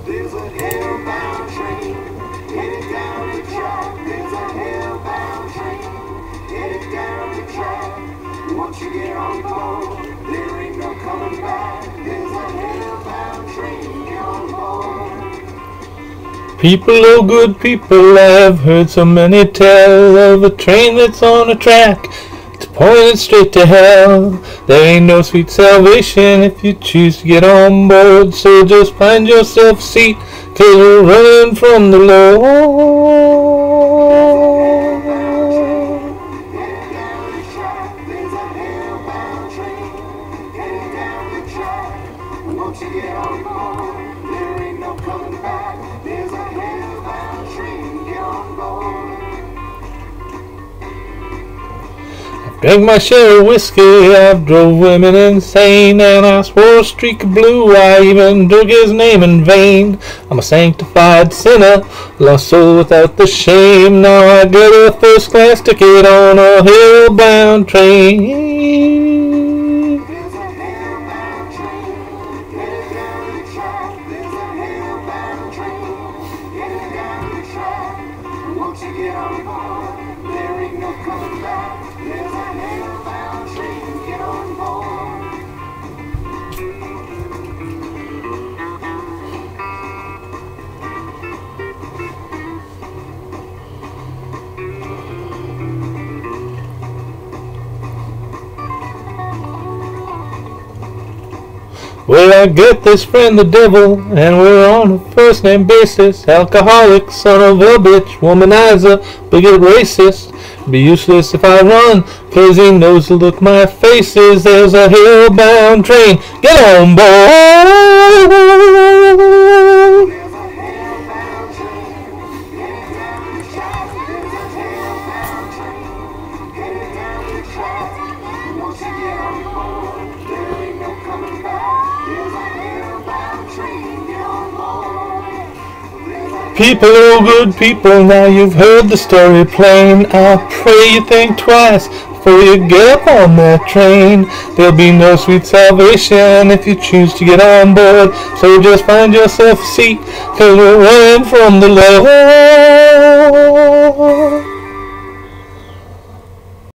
There's a hellbound train headed down the track. There's a hellbound train headed down the track. Once you get on board, there ain't no coming back. There's a hellbound train, get on board. People, oh good people, I've heard so many tell of a train that's on a track. It's pointed straight to hell. There ain't no sweet salvation if you choose to get on board. So just find yourself a seat, 'cause we're running from the Lord. Once you get on board, there ain't no coming back. There's a hellbound train, get on board. I've drank my share of whiskey, I've drove women insane, and I swore a streak of blue, I even took his name in vain. I'm a sanctified sinner, lost soul without the shame. Now I get a first class ticket on a hellbound train. Once you get on board, there ain't no coming back. There's a hellbound train, get on board. Well, I get this friend the devil, and we're on a first name basis. Alcoholic, son of a bitch, womanizer, bigot, racist. Be useless if I run, 'cause he knows the look my face is. There's a hellbound train, get on board. People, oh good people, now you've heard the story plain. I pray you think twice before you get up on that train. There'll be no sweet salvation if you choose to get on board. So just find yourself a seat, 'cause we're running from the Lord.